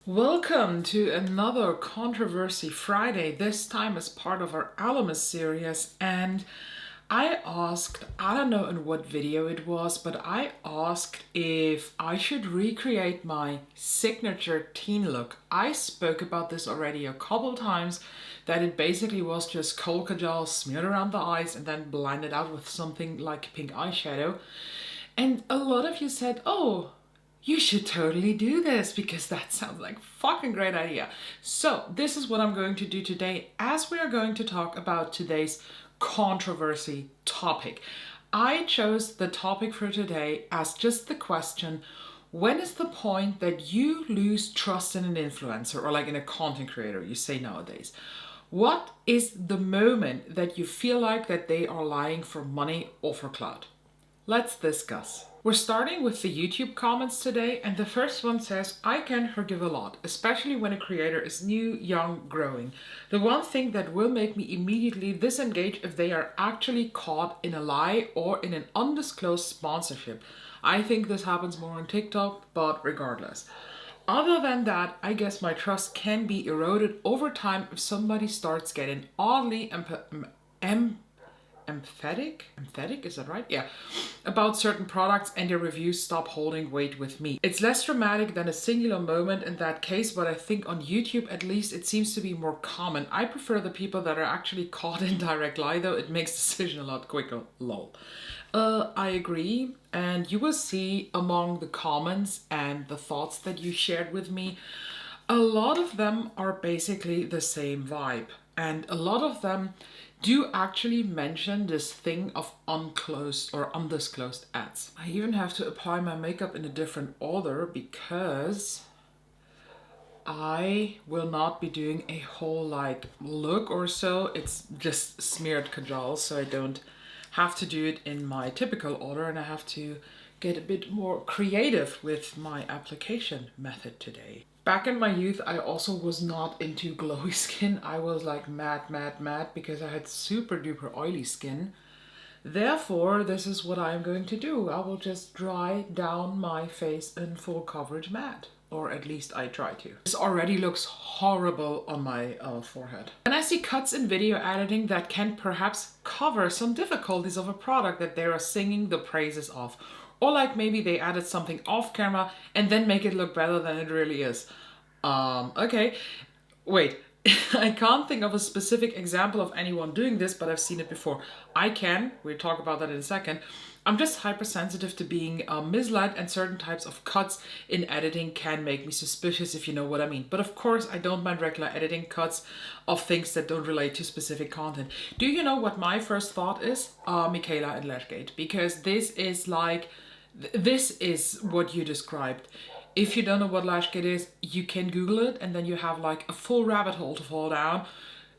Welcome to another Controversy Friday, this time as part of our Ellamas series. And I asked, I don't know in what video it was, but I asked if I should recreate my signature teen look. I spoke about this already a couple times, that it basically was just coal kajal smeared around the eyes and then blended out with something like pink eyeshadow. And a lot of you said, oh, you should totally do this because that sounds like a fucking great idea. So this is what I'm going to do today, as we are going to talk about today's controversy topic. I chose the topic for today as just the question, when is the point that you lose trust in an influencer, or like in a content creator, you say nowadays? What is the moment that you feel like that they are lying for money or for clout? Let's discuss. We're starting with the YouTube comments today, and the first one says, I can forgive a lot, especially when a creator is new, young, growing. The one thing that will make me immediately disengage if they are actually caught in a lie or in an undisclosed sponsorship. I think this happens more on TikTok, but regardless. Other than that, I guess my trust can be eroded over time if somebody starts getting oddly empathetic, is that right? Yeah, about certain products and their reviews stop holding weight with me. It's less dramatic than a singular moment in that case, but I think on YouTube at least it seems to be more common. I prefer the people that are actually caught in direct lie though, it makes decision a lot quicker, lol. I agree, and you will see among the comments and the thoughts that you shared with me, a lot of them are basically the same vibe, and a lot of them do actually mention this thing of unclosed or undisclosed ads. I even have to apply my makeup in a different order because I will not be doing a whole like look or so. It's just smeared kajal, so I don't have to do it in my typical order, and I have to get a bit more creative with my application method today. Back in my youth, I also was not into glowy skin. I was like matte because I had super duper oily skin. Therefore, this is what I'm going to do. I will just dry down my face in full coverage matte. Or at least I try to. This already looks horrible on my forehead. And I see cuts in video editing that can perhaps cover some difficulties of a product that they are singing the praises of. Or like maybe they added something off camera and then make it look better than it really is. Okay, wait. I can't think of a specific example of anyone doing this, but I've seen it before. I can, we'll talk about that in a second. I'm just hypersensitive to being misled, and certain types of cuts in editing can make me suspicious, if you know what I mean. But of course, I don't mind regular editing cuts of things that don't relate to specific content. Do you know what my first thought is? Michaela and Lashgate, because this is like, this is what you described. If you don't know what Lashgate is, you can Google it and then you have like a full rabbit hole to fall down.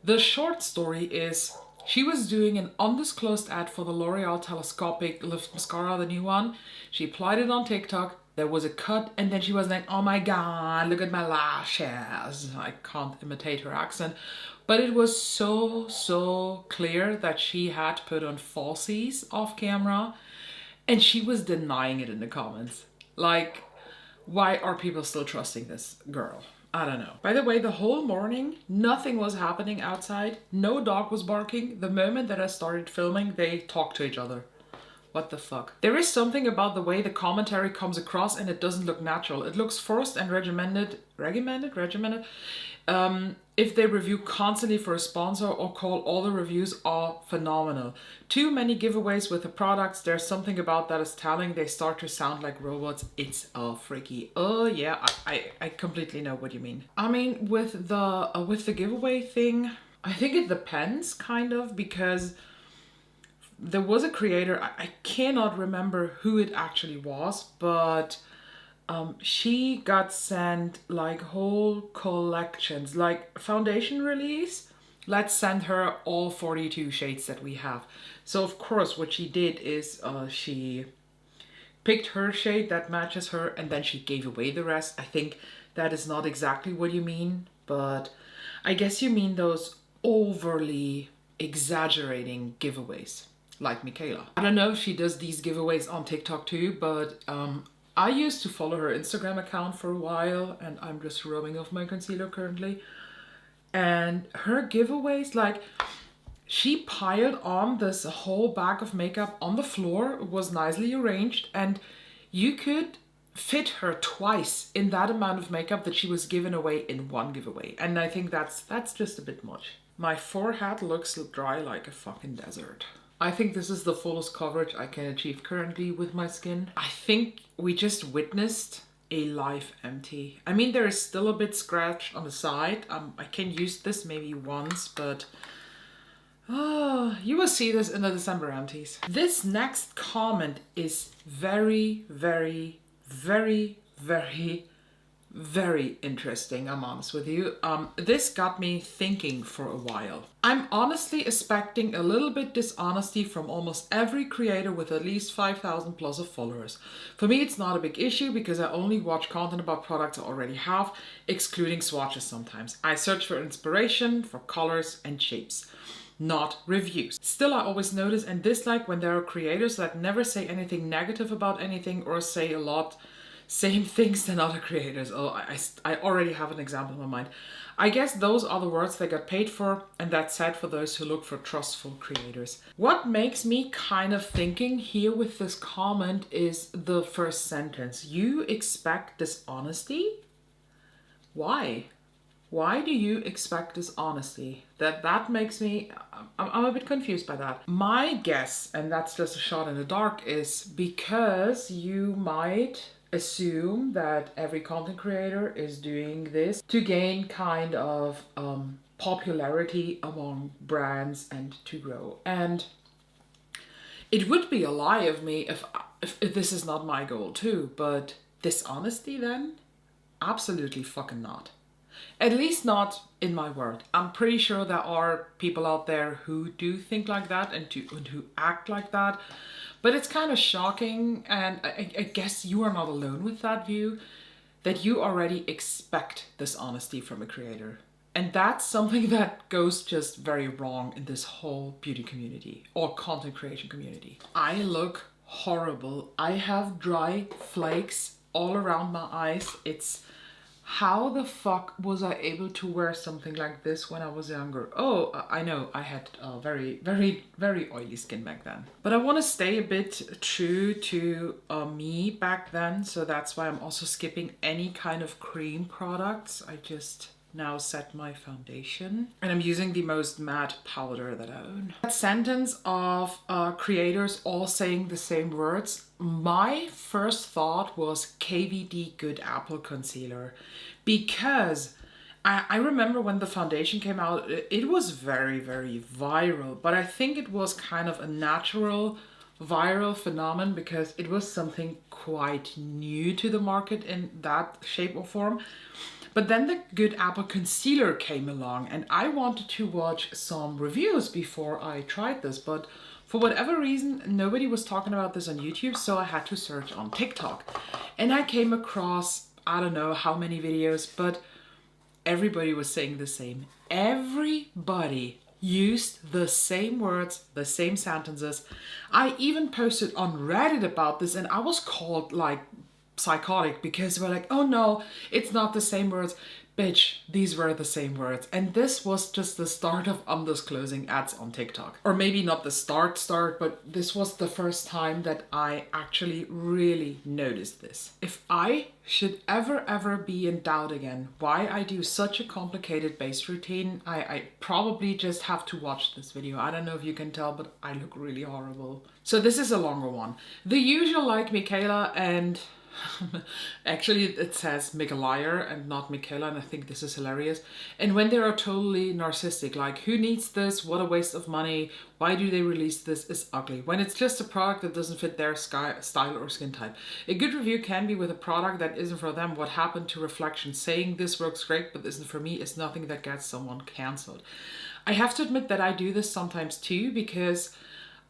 The short story is she was doing an undisclosed ad for the L'Oreal Telescopic Lift Mascara, the new one. She applied it on TikTok. There was a cut and then she was like, oh my god, look at my lashes. I can't imitate her accent. But it was so clear that she had put on falsies off camera and she was denying it in the comments. Like, why are people still trusting this girl? I don't know. By the way, the whole morning, nothing was happening outside. No dog was barking. The moment that I started filming, they talked to each other. What the fuck? There is something about the way the commentary comes across and it doesn't look natural. It looks forced and regimented. If they review constantly for a sponsor or call all the reviews are phenomenal. Too many giveaways with the products. There's something about that is telling. They start to sound like robots. It's freaky. Oh yeah, I completely know what you mean. I mean, with the giveaway thing, I think it depends kind of, because there was a creator, I cannot remember who it actually was, but she got sent like whole collections, like foundation release. Let's send her all 42 shades that we have. So of course what she did is she picked her shade that matches her and then she gave away the rest. I think that is not exactly what you mean, but I guess you mean those overly exaggerating giveaways. like Michaela. I don't know if she does these giveaways on TikTok too, but I used to follow her Instagram account for a while, and I'm just rubbing off my concealer currently. And her giveaways, like, she piled on this whole bag of makeup on the floor. It was nicely arranged, and you could fit her twice in that amount of makeup that she was giving away in one giveaway. And I think that's just a bit much. My forehead looks dry like a fucking desert. I think this is the fullest coverage I can achieve currently with my skin. I think we just witnessed a life empty. I mean, there is still a bit scratched on the side. I can use this maybe once, but you will see this in the December empties. This next comment is very, very, very, very, very interesting, I'm honest with you. This got me thinking for a while. I'm honestly expecting a little bit dishonesty from almost every creator with at least 5,000 plus of followers. For me, it's not a big issue because I only watch content about products I already have, excluding swatches sometimes. I search for inspiration, for colors and shapes, not reviews. Still, I always notice and dislike when there are creators that never say anything negative about anything or say a lot same things than other creators. Oh, I already have an example in my mind. I guess those are the words they got paid for, and that's sad for those who look for trustful creators. What makes me kind of thinking here with this comment is the first sentence. You expect dishonesty? Why? Why do you expect dishonesty? That makes me, I'm a bit confused by that. My guess, and that's just a shot in the dark, is because you might assume that every content creator is doing this to gain kind of popularity among brands and to grow. And it would be a lie of me if this is not my goal too, but dishonesty then? Absolutely fucking not. At least not in my world. I'm pretty sure there are people out there who do think like that and who act like that. But it's kind of shocking, and I guess you are not alone with that view, that you already expect this honesty from a creator. And that's something that goes just very wrong in this whole beauty community or content creation community. I look horrible. I have dry flakes all around my eyes. It's how the fuck was I able to wear something like this when I was younger? Oh, I know, I had very, very, very oily skin back then. But I want to stay a bit true to me back then, so that's why I'm also skipping any kind of cream products. I just now set my foundation, and I'm using the most matte powder that I own. That sentence of creators all saying the same words, my first thought was KVD Good Apple Concealer, because I remember when the foundation came out, it was very, very viral, but I think it was kind of a natural viral phenomenon because it was something quite new to the market in that shape or form. But then the Good Apple Concealer came along, and I wanted to watch some reviews before I tried this, but for whatever reason, nobody was talking about this on YouTube, so I had to search on TikTok. And I came across, I don't know how many videos, but everybody was saying the same. Everybody used the same words, the same sentences. I even posted on Reddit about this, and I was called like psychotic because we're like, oh no, it's not the same words. Bitch, these were the same words. And this was just the start of undisclosing ads on TikTok. Or maybe not the start, but this was the first time that I actually really noticed this. If I should ever be in doubt again why I do such a complicated base routine, I probably just have to watch this video. I don't know if you can tell, but I look really horrible. So this is a longer one. The usual like Michaela and actually it says Michaela and not Michaela, and I think this is hilarious. And when they are totally narcissistic, like who needs this, what a waste of money, why do they release this, is ugly. When it's just a product that doesn't fit their style or skin type. A good review can be with a product that isn't for them. What happened to reflection? Saying this works great but isn't for me is nothing that gets someone cancelled. I have to admit that I do this sometimes too, because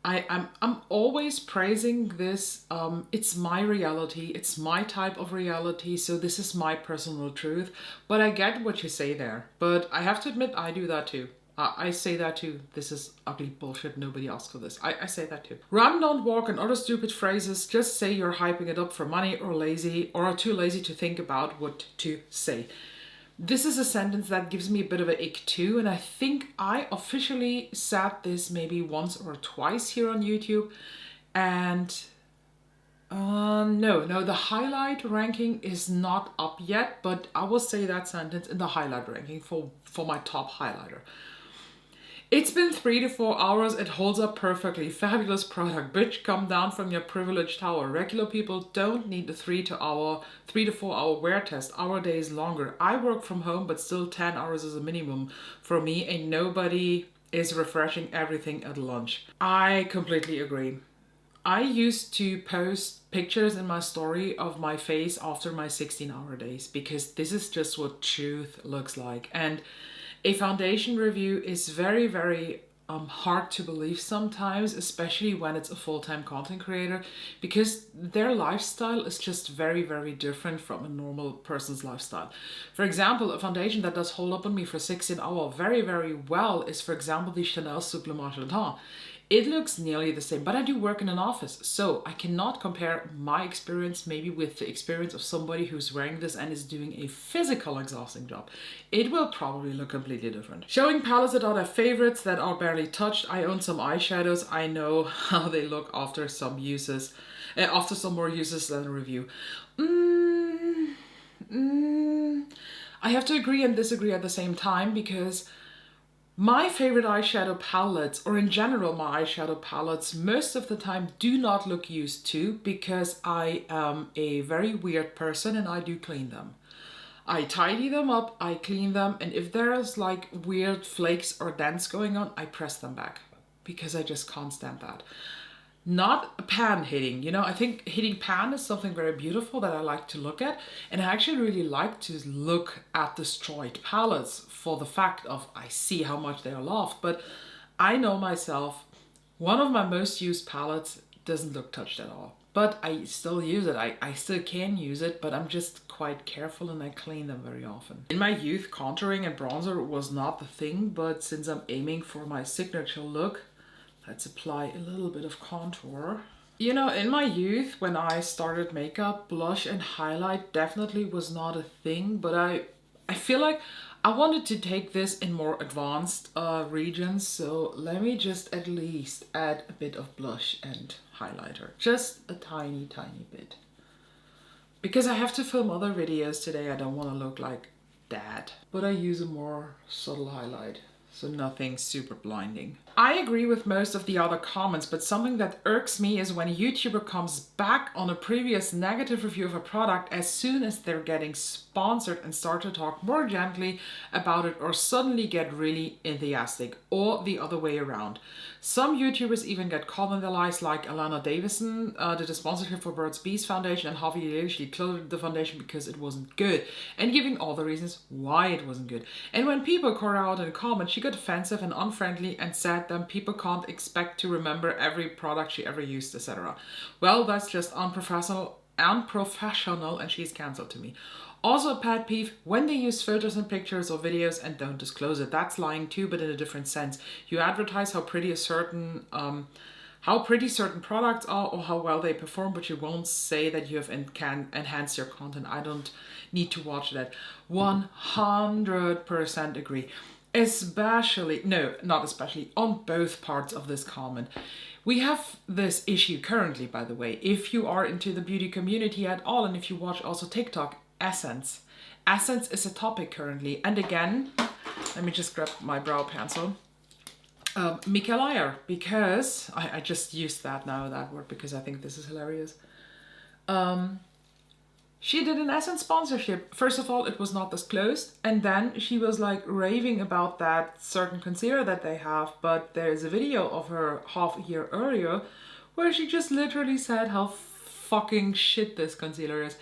I'm always praising this. It's my reality. It's my type of reality. So this is my personal truth. But I get what you say there. But I have to admit, I do that too. I say that too. This is ugly bullshit. Nobody asked for this. I say that too. Run, don't walk, and other stupid phrases. Just say you're hyping it up for money or lazy or are too lazy to think about what to say. This is a sentence that gives me a bit of an ick too. And I think I officially said this maybe once or twice here on YouTube. And no, the highlight ranking is not up yet. But I will say that sentence in the highlight ranking for my top highlighter. It's been 3 to 4 hours, it holds up perfectly. Fabulous product. Bitch, come down from your privileged tower. Regular people don't need the 3 to 4 hour wear test. Our day is longer. I work from home, but still 10 hours is a minimum for me, and nobody is refreshing everything at lunch. I completely agree. I used to post pictures in my story of my face after my 16-hour days because this is just what truth looks like. And a foundation review is very, very hard to believe sometimes, especially when it's a full-time content creator, because their lifestyle is just very, very different from a normal person's lifestyle. For example, a foundation that does hold up on me for 16 hours very, very well is, for example, the Chanel Souple Marchand. It looks nearly the same, but I do work in an office, so I cannot compare my experience maybe with the experience of somebody who's wearing this and is doing a physical exhausting job. It will probably look completely different. Showing palettes that are their favorites that are barely touched. I own some eyeshadows. I know how they look after some uses, after some more uses than a review. I have to agree and disagree at the same time because my favorite eyeshadow palettes, or in general my eyeshadow palettes, most of the time do not look used to because I am a very weird person and I do clean them. I tidy them up, I clean them, and if there's like weird flakes or dents going on, I press them back because I just can't stand that. Not pan hitting, you know, I think hitting pan is something very beautiful that I like to look at, and I actually really like to look at destroyed palettes for the fact of I see how much they are loved, but I know myself, one of my most used palettes doesn't look touched at all, but I still use it. I still can use it, but I'm just quite careful and I clean them very often. In my youth, contouring and bronzer was not the thing, but since I'm aiming for my signature look, let's apply a little bit of contour. You know, in my youth, when I started makeup, blush and highlight definitely was not a thing, but I feel like I wanted to take this in more advanced regions, so let me just at least add a bit of blush and highlighter. Just a tiny, tiny bit. Because I have to film other videos today, I don't want to look like dad. But I use a more subtle highlight, so nothing super blinding. I agree with most of the other comments, but something that irks me is when a YouTuber comes back on a previous negative review of a product as soon as they're getting sponsored and start to talk more gently about it or suddenly get really enthusiastic, or the other way around. Some YouTubers even get called in their lies, like Alana Davison did a sponsorship for Burt's Bees Foundation, and Harvey literally closed the foundation because it wasn't good, and giving all the reasons why it wasn't good. And when people called her out in a comment, she got offensive and unfriendly and said that people can't expect to remember every product she ever used, etc. Well, that's just unprofessional, and she's cancelled to me. Also a pet peeve, when they use filters in pictures or videos and don't disclose it. That's lying too, but in a different sense. You advertise how pretty certain products are or how well they perform, but you won't say that you have can enhance your content. I don't need to watch that. 100% agree. Especially, no, not especially, on both parts of this comment. We have this issue currently, by the way, if you are into the beauty community at all, and if you watch also TikTok, Essence. Essence is a topic currently. And again, let me just grab my brow pencil. Mika Liar, because I just used that word because I think this is hilarious. She did an Essence sponsorship. First of all, it was not disclosed. And then she was like raving about that certain concealer that they have. But there's a video of her half a year earlier where she just literally said how fucking shit this concealer is.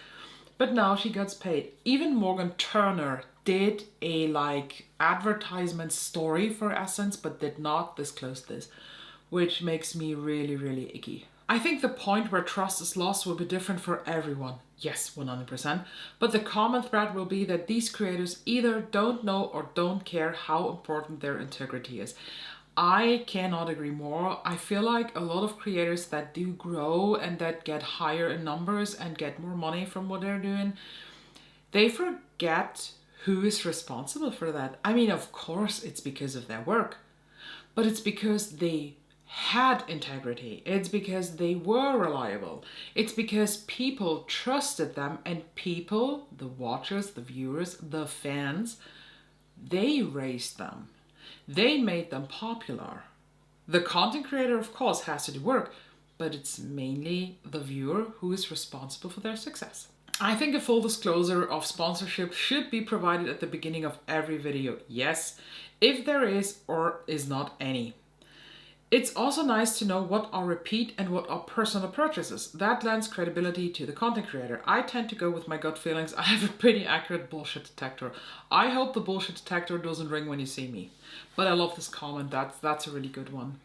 But now she gets paid. Even Morgan Turner did a like advertisement story for Essence, but did not disclose this, which makes me really, really icky. I think the point where trust is lost will be different for everyone. Yes, 100%. But the common thread will be that these creators either don't know or don't care how important their integrity is. I cannot agree more. I feel like a lot of creators that do grow and that get higher in numbers and get more money from what they're doing, they forget who is responsible for that. I mean, of course, it's because of their work, but it's because they had integrity. It's because they were reliable. It's because people trusted them, and people, the watchers, the viewers, the fans, they raised them. They made them popular. The content creator, of course, has to do work, but it's mainly the viewer who is responsible for their success. I think a full disclosure of sponsorship should be provided at the beginning of every video. Yes, if there is or is not any. It's also nice to know what are repeat and what are personal purchases. That lends credibility to the content creator. I tend to go with my gut feelings. I have a pretty accurate bullshit detector. I hope the bullshit detector doesn't ring when you see me. But I love this comment. That's a really good one.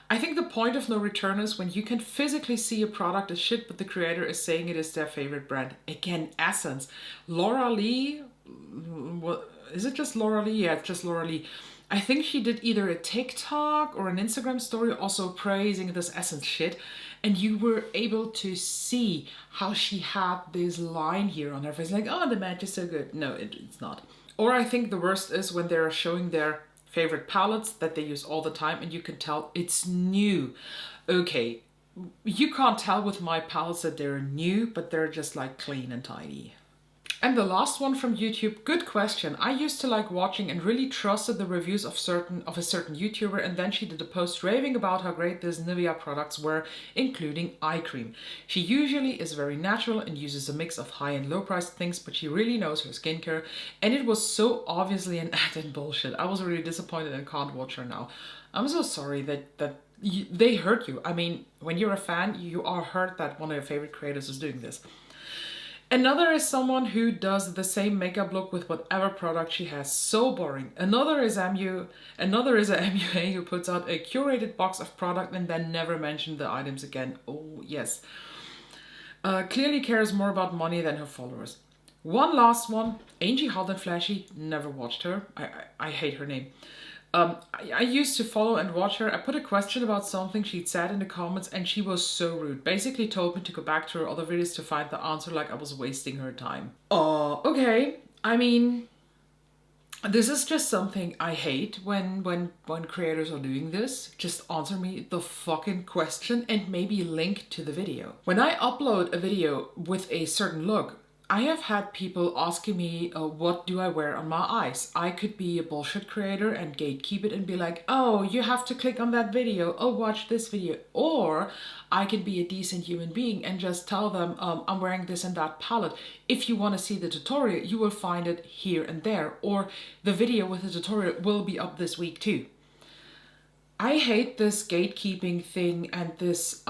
I think the point of no return is when you can physically see a product is shit, but the creator is saying it is their favorite brand. Again, essence. Laura Lee, what is it? Just Laura Lee? Yeah, it's just Laura Lee. I think she did either a TikTok or an Instagram story also praising this essence shit, and you were able to see how she had this line here on her face, like, oh, the match is so good. No, it's not. Or I think the worst is when they're showing their favorite palettes that they use all the time, and you can tell it's new. Okay, you can't tell with my palettes that they're new, but they're just like clean and tidy. And the last one from YouTube, good question. I used to like watching and really trusted the reviews of a certain YouTuber, and then she did a post raving about how great these Nivea products were, including eye cream. She usually is very natural and uses a mix of high and low priced things, but she really knows her skincare, and it was so obviously an ad and bullshit. I was really disappointed and can't watch her now. I'm so sorry that they hurt you. I mean, when you're a fan, you are hurt that one of your favorite creators is doing this. Another is someone who does the same makeup look with whatever product she has. So boring. Another is a MUA who puts out a curated box of product and then never mentioned the items again. Oh, yes. Clearly cares more about money than her followers. One last one. Angie Hot and Flashy. Never watched her. I hate her name. I used to follow and watch her. I put a question about something she'd said in the comments and she was so rude. Basically told me to go back to her other videos to find the answer, like I was wasting her time. Okay. I mean, this is just something I hate when creators are doing this. Just answer me the fucking question and maybe link to the video. When I upload a video with a certain look, I have had people asking me, what do I wear on my eyes? I could be a bullshit creator and gatekeep it and be like, oh, you have to click on that video. Oh, watch this video. Or I can be a decent human being and just tell them, I'm wearing this and that palette. If you want to see the tutorial, you will find it here and there. Or the video with the tutorial will be up this week too. I hate this gatekeeping thing and this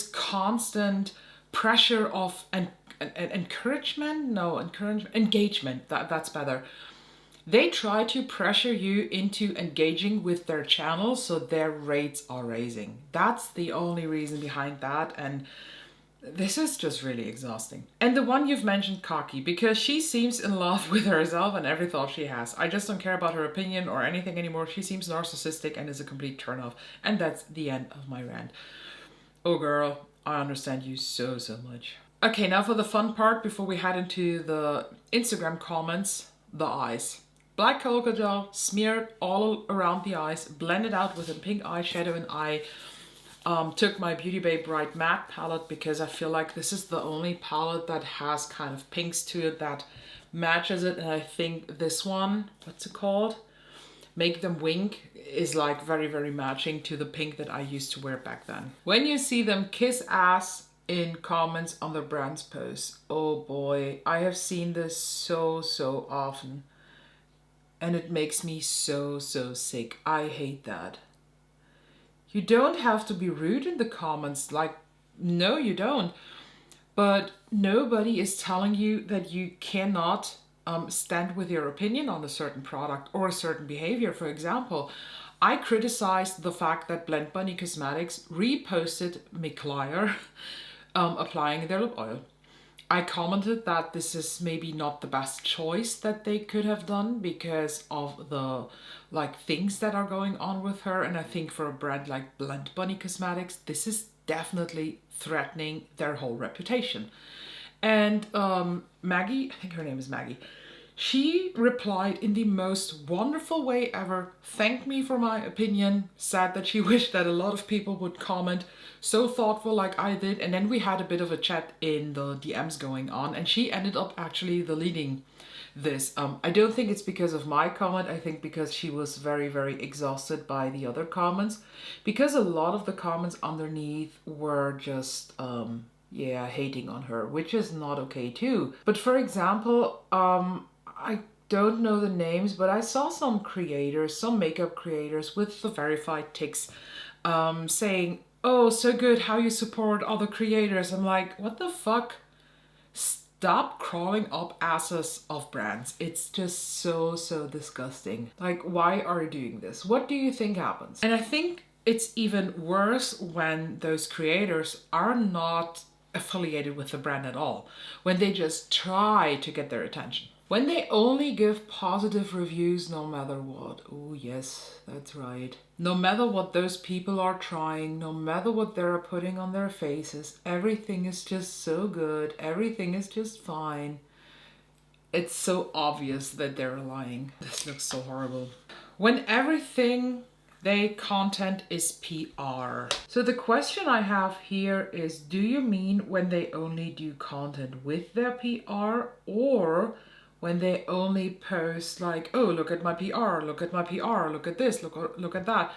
constant pressure of engagement. That's better. They try to pressure you into engaging with their channel so their rates are raising. That's the only reason behind that, and this is just really exhausting. And the one you've mentioned, Kaki, because she seems in love with herself and every thought she has. I just don't care about her opinion or anything anymore. She seems narcissistic and is a complete turnoff. And that's the end of my rant. Oh girl, I understand you so much. Okay, now for the fun part before we head into the Instagram comments, the eyes. Black cocoa gel smeared all around the eyes, blended out with a pink eyeshadow, and I took my Beauty Bay Bright Matte palette because I feel like this is the only palette that has kind of pinks to it that matches it, and I think this one, what's it called? Make Them Wink is like very matching to the pink that I used to wear back then. When you see them kiss ass in comments on the brand's posts, oh boy, I have seen this so often and it makes me so sick. I hate that. You don't have to be rude in the comments, like, no you don't, but nobody is telling you that you cannot stand with your opinion on a certain product or a certain behavior. For example, I criticized the fact that Blend Bunny Cosmetics reposted McClure applying their lip oil. I commented that this is maybe not the best choice that they could have done because of the things that are going on with her, and I think for a brand like Blend Bunny Cosmetics, this is definitely threatening their whole reputation. And Maggie, I think her name is Maggie, she replied in the most wonderful way ever, thanked me for my opinion, said that she wished that a lot of people would comment so thoughtful like I did, and then we had a bit of a chat in the DMs going on, and she ended up actually deleting this. I don't think it's because of my comment, I think because she was very, very exhausted by the other comments, because a lot of the comments underneath were just yeah, hating on her, which is not okay too. But for example, I don't know the names, but I saw some creators, some makeup creators with the verified ticks saying, oh, so good how you support other creators. I'm like, what the fuck? Stop crawling up asses of brands. It's just so, so disgusting. Like, why are you doing this? What do you think happens? And I think it's even worse when those creators are not affiliated with the brand at all, when they just try to get their attention. When they only give positive reviews no matter what. Oh yes, that's right. No matter what those people are trying, no matter what they're putting on their faces, everything is just so good, everything is just fine. It's so obvious that they're lying. This looks so horrible. When everything they content is PR. So the question I have here is, do you mean when they only do content with their PR, or when they only post like, oh, look at my PR, look at my PR, look at this, look at that?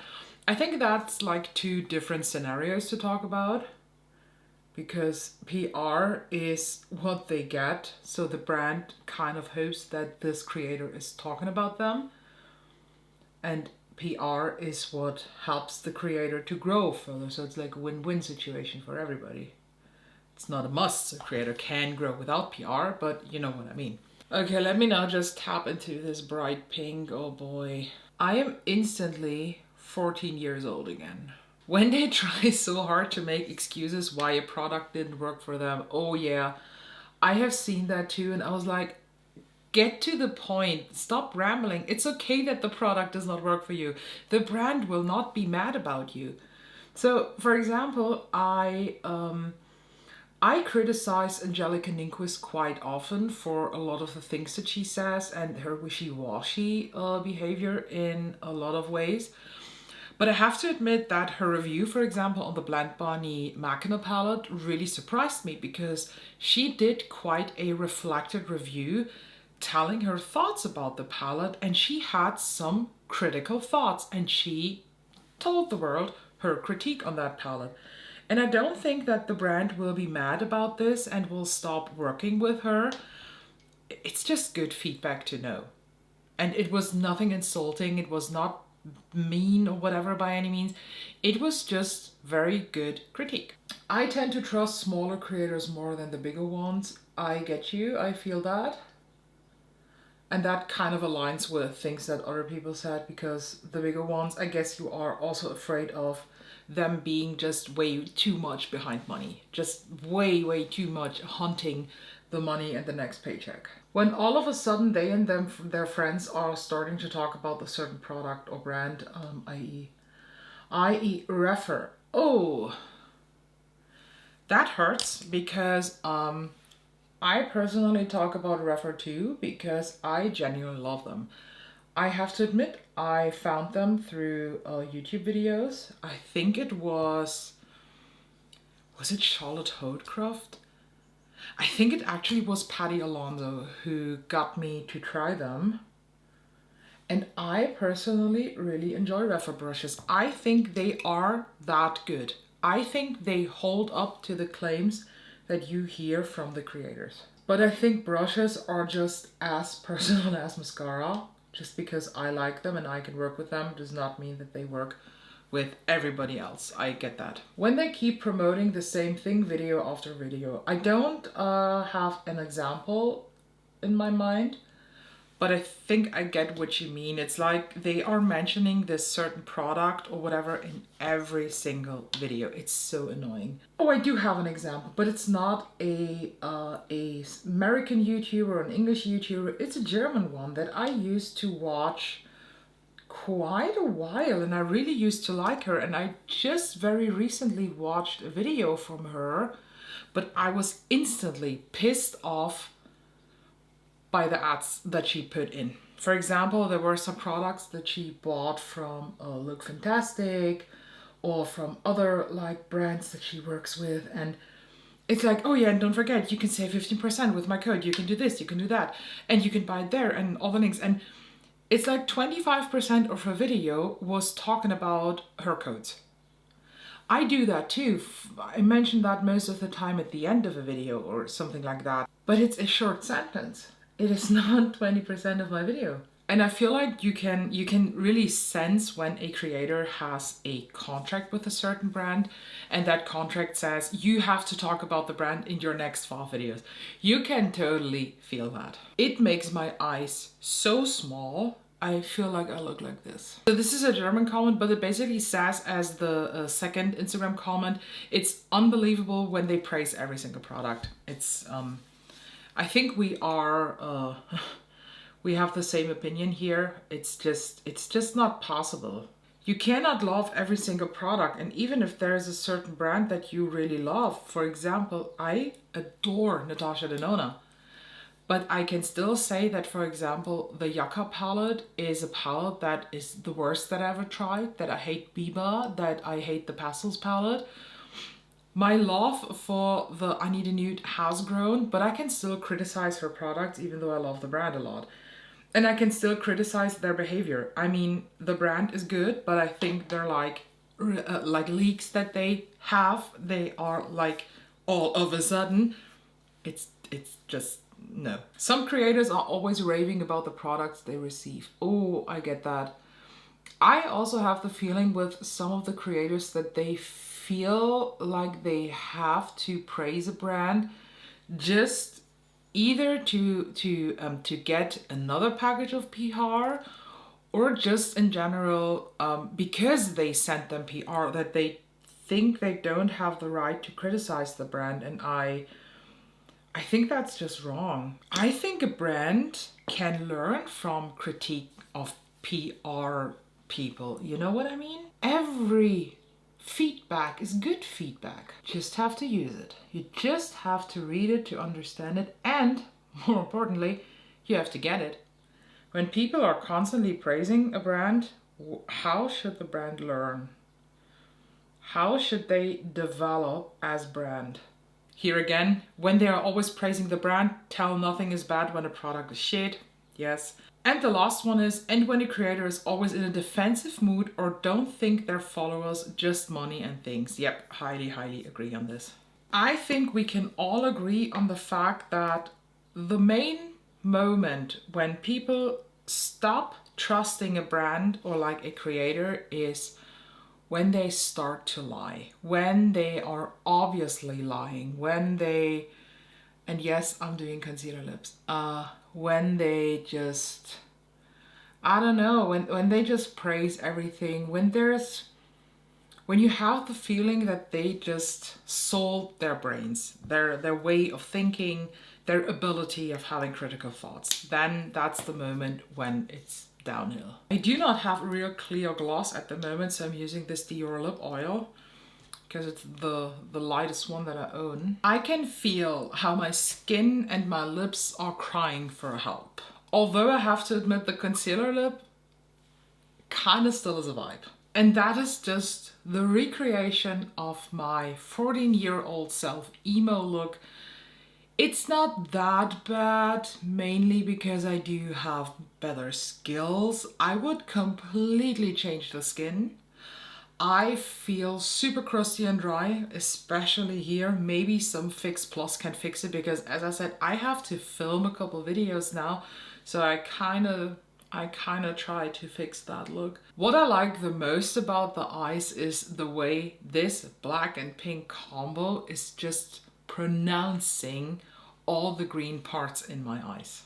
I think that's like two different scenarios to talk about, because PR is what they get, so the brand kind of hopes that this creator is talking about them, and PR is what helps the creator to grow further, so it's like a win-win situation for everybody. It's not a must, a creator can grow without PR, but you know what I mean. Okay, let me now just tap into this bright pink. Oh boy. I am instantly 14 years old again. When they try so hard to make excuses why a product didn't work for them, oh yeah, I have seen that too, and I was like, get to the point, stop rambling. It's okay that the product does not work for you. The brand will not be mad about you. So, for example, I criticize Angelica Ninquist quite often for a lot of the things that she says and her wishy-washy behavior in a lot of ways. But I have to admit that her review, for example, on the Blend Bunny Machina palette really surprised me, because she did quite a reflected review telling her thoughts about the palette, and she had some critical thoughts, and she told the world her critique on that palette. And I don't think that the brand will be mad about this and will stop working with her. It's just good feedback to know. And it was nothing insulting. It was not mean or whatever by any means. It was just very good critique. I tend to trust smaller creators more than the bigger ones. I get you. I feel that. And that kind of aligns with things that other people said, because the bigger ones, I guess you are also afraid of them being just way too much behind money. Just way, way too much hunting the money and the next paycheck. When all of a sudden they and their friends are starting to talk about a certain product or brand, i.e. Refer. Oh, that hurts, because I personally talk about Refer too, because I genuinely love them. I have to admit, I found them through YouTube videos. I think it was it Charlotte Holdcroft? I think it actually was Patty Alonso who got me to try them. And I personally really enjoy Refer brushes. I think they are that good. I think they hold up to the claims that you hear from the creators. But I think brushes are just as personal as mascara. Just because I like them and I can work with them does not mean that they work with everybody else. I get that. When they keep promoting the same thing video after video, I don't have an example in my mind, but I think I get what you mean. It's like they are mentioning this certain product or whatever in every single video. It's so annoying. Oh, I do have an example, but it's not a American YouTuber or an English YouTuber. It's a German one that I used to watch quite a while, and I really used to like her, and I just very recently watched a video from her, but I was instantly pissed off by the ads that she put in. For example, there were some products that she bought from Look Fantastic or from other like brands that she works with, and it's like, oh yeah, and don't forget, you can save 15% with my code. You can do this, you can do that, and you can buy it there, and all the links. And it's like 25% of her video was talking about her codes. I do that too. I mention that most of the time at the end of a video or something like that. But it's a short sentence. It is not 20% of my video. And I feel like you can really sense when a creator has a contract with a certain brand, and that contract says you have to talk about the brand in your next 5 videos. You can totally feel that. It makes my eyes so small. I feel like I look like this. So this is a German comment, but it basically says as the second Instagram comment, it's unbelievable when they praise every single product. It's I think we are we have the same opinion here. It's just not possible. You cannot love every single product, and even if there is a certain brand that you really love, for example, I adore Natasha Denona, but I can still say that, for example, the Yucca palette is a palette that is the worst that I ever tried, that I hate Biba, that I hate the Pastels palette. My love for the I Need a Nude has grown, but I can still criticize her products even though I love the brand a lot. And I can still criticize their behavior. I mean, the brand is good, but I think they're like leaks that they have. They are like all of a sudden, it's just no. Some creators are always raving about the products they receive. Oh, I get that. I also have the feeling with some of the creators that they feel like they have to praise a brand just either to get another package of PR, or just in general because they sent them PR, that they think they don't have the right to criticize the brand. And I think that's just wrong. I think a brand can learn from critique of PR people. You know what I mean? Every feedback is good feedback. Just have to use it. You just have to read it to understand it, and more importantly, you have to get it. When people are constantly praising a brand, how should the brand learn? How should they develop as brand? Here again, when they are always praising the brand, tell nothing is bad when a product is shit. Yes. And the last one is, and when a creator is always in a defensive mood or don't think their followers just money and things. Yep, highly agree on this. I think we can all agree on the fact that the main moment when people stop trusting a brand or like a creator is when they start to lie, when they are obviously lying, when they, and yes, I'm doing concealer lips, when they just, I don't know, when they just praise everything, when you have the feeling that they just sold their brains, their way of thinking, their ability of having critical thoughts, then that's the moment when it's downhill. I do not have a real clear gloss at the moment, so I'm using this Dior lip oil because it's the lightest one that I own. I can feel how my skin and my lips are crying for help. Although I have to admit the concealer lip kind of still is a vibe. And that is just the recreation of my 14-year-old self emo look. It's not that bad, mainly because I do have better skills. I would completely change the skin. I feel super crusty and dry, especially here. Maybe some Fix Plus can fix it because, as I said, I have to film a couple videos now, so I kind of try to fix that look. What I like the most about the eyes is the way this black and pink combo is just pronouncing all the green parts in my eyes.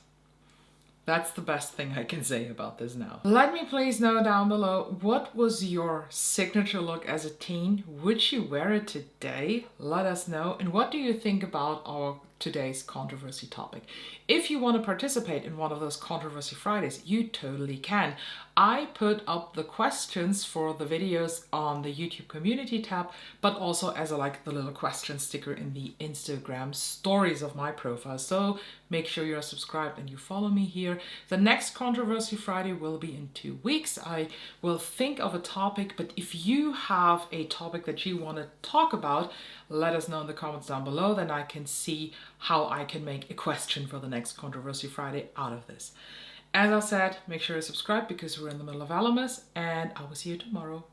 That's the best thing I can say about this now. Let me please know down below, what was your signature look as a teen? Would you wear it today? Let us know. And what do you think about our today's controversy topic? If you want to participate in one of those Controversy Fridays, you totally can. I put up the questions for the videos on the YouTube community tab, but also as a the little question sticker in the Instagram stories of my profile. So make sure you're subscribed and you follow me here. The next Controversy Friday will be in 2 weeks. I will think of a topic, but if you have a topic that you want to talk about, let us know in the comments down below, then I can see how I can make a question for the next Controversy Friday out of this. As I said, make sure you subscribe because we're in the middle of Ellamas, and I will see you tomorrow.